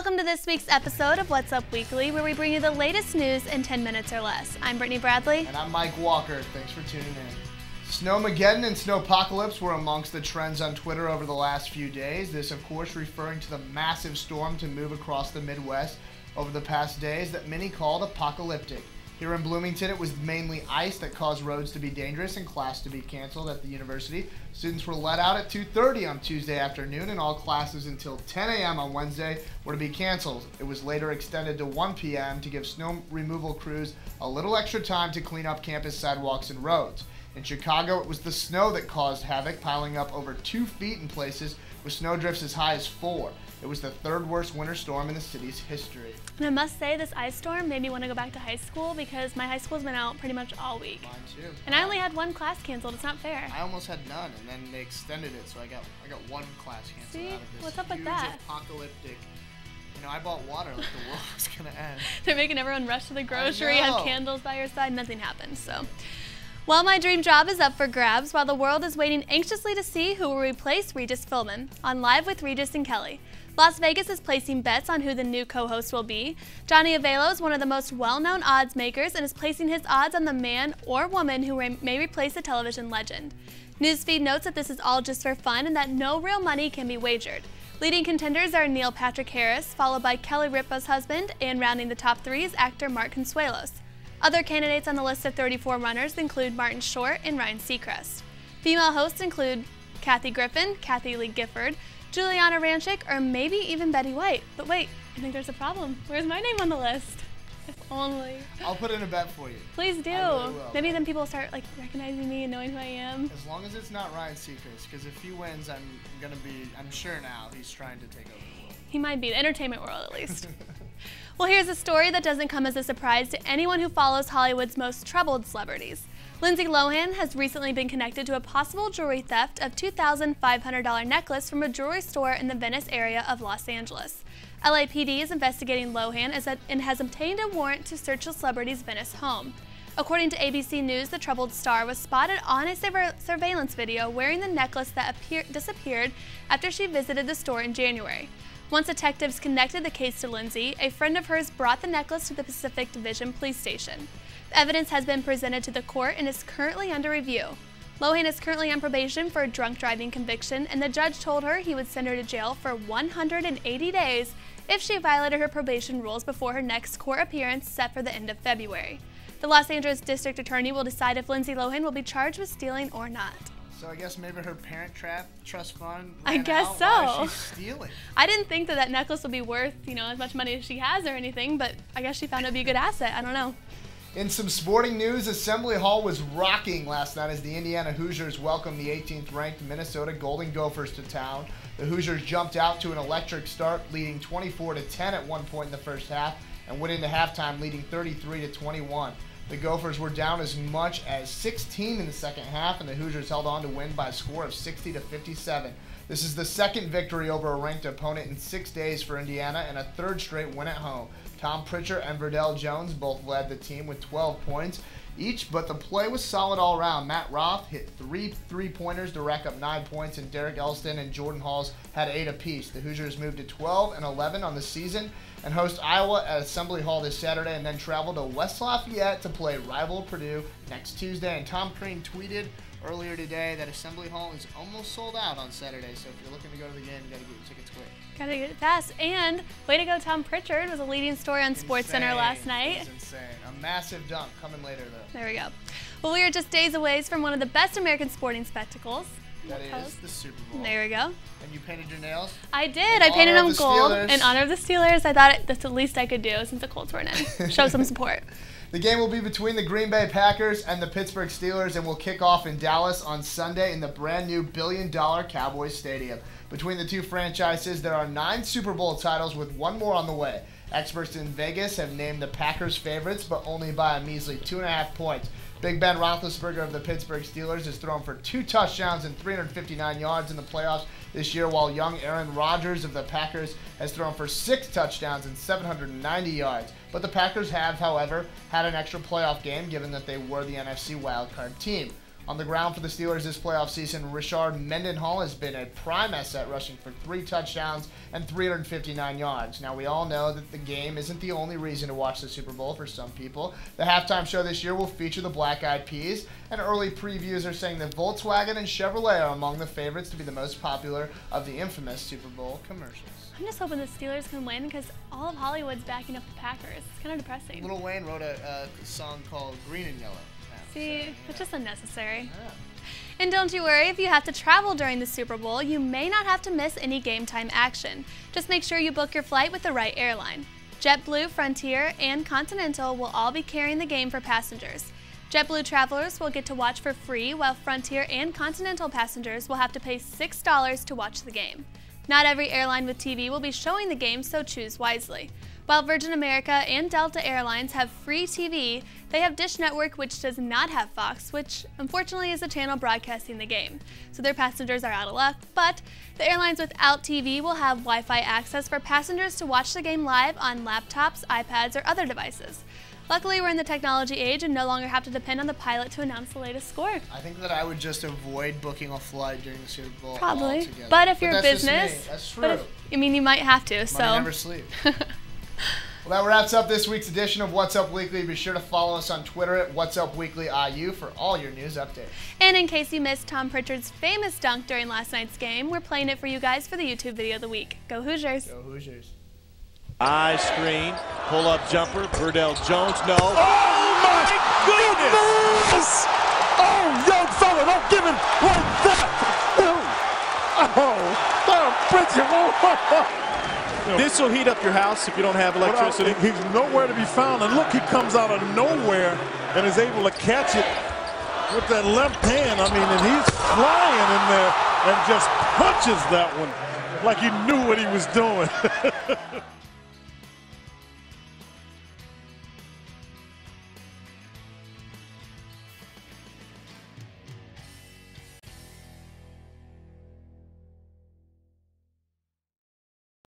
Welcome to this week's episode of What's Up Weekly, where we bring you the latest news in 10 minutes or less. I'm Brittany Bradley. And I'm Mike Walker. Thanks for tuning in. Snowmageddon and snowpocalypse were amongst the trends on Twitter over the last few days. This, of course, referring to the massive storm to move across the Midwest over the past days that many called apocalyptic. Here in Bloomington, it was mainly ice that caused roads to be dangerous and class to be canceled at the university. Students were let out at 2:30 on Tuesday afternoon, and all classes until 10 a.m. on Wednesday were to be canceled. It was later extended to 1 p.m. to give snow removal crews a little extra time to clean up campus sidewalks and roads. In Chicago, it was the snow that caused havoc, piling up over 2 feet in places, with snowdrifts as high as 4. It was the third worst winter storm in the city's history. And I must say, this ice storm made me want to go back to high school because my high school's been out pretty much all week. Mine too. And I only had one class canceled. It's not fair. I almost had none, and then they extended it, so I got one class canceled. See? Out of this What's up with huge that? Apocalyptic. You know, I bought water like the world was gonna end. They're making everyone rush to the grocery, have candles by your side. Nothing happened. So, well, my dream job is up for grabs while the world is waiting anxiously to see who will replace Regis Philbin on Live with Regis and Kelly. Las Vegas is placing bets on who the new co-host will be. Johnny Avello is one of the most well-known odds makers and is placing his odds on the man or woman who may replace the television legend. Newsfeed notes that this is all just for fun and that no real money can be wagered. Leading contenders are Neil Patrick Harris, followed by Kelly Ripa's husband, and rounding the top 3 is actor Mark Consuelos. Other candidates on the list of 34 runners include Martin Short and Ryan Seacrest. Female hosts include Kathy Griffin, Kathy Lee Gifford, Juliana Rancic, or maybe even Betty White. But wait, I think there's a problem. Where's my name on the list? If only. I'll put in a bet for you. Please do. I really will. Maybe then people start recognizing me and knowing who I am. As long as it's not Ryan Seacrest, because if he wins, I'm sure now he's trying to take over the world. He might be, the entertainment world at least. Well, here's a story that doesn't come as a surprise to anyone who follows Hollywood's most troubled celebrities. Lindsay Lohan has recently been connected to a possible jewelry theft of $2,500 necklace from a jewelry store in the Venice area of Los Angeles. LAPD is investigating Lohan and has obtained a warrant to search the celebrity's Venice home. According to ABC News, the troubled star was spotted on a surveillance video wearing the necklace that disappeared after she visited the store in January. Once detectives connected the case to Lindsay, a friend of hers brought the necklace to the Pacific Division Police Station. The evidence has been presented to the court and is currently under review. Lohan is currently on probation for a drunk driving conviction, and the judge told her he would send her to jail for 180 days if she violated her probation rules before her next court appearance set for the end of February. The Los Angeles District Attorney will decide if Lindsay Lohan will be charged with stealing or not. So I guess maybe her parent trust fund I guess out. so. Why is she stealing? I didn't think that necklace would be worth, as much money as she has or anything, but I guess she found it to be a good asset. I don't know. In some sporting news, Assembly Hall was rocking last night as the Indiana Hoosiers welcomed the 18th-ranked Minnesota Golden Gophers to town. The Hoosiers jumped out to an electric start, leading 24-10 at one point in the first half, and went into halftime leading 33-21. The Gophers were down as much as 16 in the second half, and the Hoosiers held on to win by a score of 60-57. This is the second victory over a ranked opponent in 6 days for Indiana and a third straight win at home. Tom Pritchard and Verdell Jones both led the team with 12 points each, but the play was solid all around. Matt Roth hit 3 3-pointers to rack up 9 points, and Derek Elston and Jordan Halls had 8 apiece. The Hoosiers moved to 12-11 on the season and host Iowa at Assembly Hall this Saturday, and then travel to West Lafayette to play rival Purdue next Tuesday. And Tom Crean tweeted earlier today that Assembly Hall is almost sold out on Saturday, so if you're looking to go to the game, you got to get your tickets quick. Gotta get it fast. And way to go, Tom Pritchard was a leading story on SportsCenter last night. That's insane. A massive dunk coming later, though. There we go. Well, we are just days away from one of the best American sporting spectacles. That is the Super Bowl. There we go. And you painted your nails? I did. I painted them gold in honor of the Steelers. I thought that's the least I could do since the Colts weren't in. Show some support. The game will be between the Green Bay Packers and the Pittsburgh Steelers and will kick off in Dallas on Sunday in the brand new billion-dollar Cowboys Stadium. Between the two franchises, there are 9 Super Bowl titles with one more on the way. Experts in Vegas have named the Packers favorites, but only by a measly 2.5 points. Big Ben Roethlisberger of the Pittsburgh Steelers has thrown for 2 touchdowns and 359 yards in the playoffs this year, while young Aaron Rodgers of the Packers has thrown for 6 touchdowns and 790 yards. But the Packers have, however, had an extra playoff game given that they were the NFC wildcard team. On the ground for the Steelers this playoff season, Richard Mendenhall has been a prime asset, rushing for 3 touchdowns and 359 yards. Now, we all know that the game isn't the only reason to watch the Super Bowl for some people. The halftime show this year will feature the Black Eyed Peas, and early previews are saying that Volkswagen and Chevrolet are among the favorites to be the most popular of the infamous Super Bowl commercials. I'm just hoping the Steelers can win because all of Hollywood's backing up the Packers. It's kind of depressing. Lil Wayne wrote a song called Green and Yellow. See, it's just unnecessary. Yeah. And don't you worry, if you have to travel during the Super Bowl, you may not have to miss any game time action. Just make sure you book your flight with the right airline. JetBlue, Frontier, and Continental will all be carrying the game for passengers. JetBlue travelers will get to watch for free, while Frontier and Continental passengers will have to pay $6 to watch the game. Not every airline with TV will be showing the game, so choose wisely. While Virgin America and Delta Airlines have free TV, they have Dish Network, which does not have Fox, which unfortunately is the channel broadcasting the game. So their passengers are out of luck, but the airlines without TV will have Wi-Fi access for passengers to watch the game live on laptops, iPads, or other devices. Luckily, we're in the technology age and no longer have to depend on the pilot to announce the latest score. I think that I would just avoid booking a flight during the Super Bowl Probably. altogether. But if you're a that's business, just me. That's true. but I mean, you might have to. So. Money never sleep. Well, that wraps up this week's edition of What's Up Weekly. Be sure to follow us on Twitter at What's Up Weekly IU for all your news updates. And in case you missed Tom Pritchard's famous dunk during last night's game, we're playing it for you guys for the YouTube video of the week. Go Hoosiers! Go Hoosiers. Eye screen, pull-up jumper, Burdell Jones, no. Oh my goodness! Oh, young fella, don't give him like that! Oh, Tom Pritchard! This will heat up your house if you don't have electricity. He's nowhere to be found, and look, he comes out of nowhere and is able to catch it with that left hand. I mean, and he's flying in there and just punches that one like he knew what he was doing.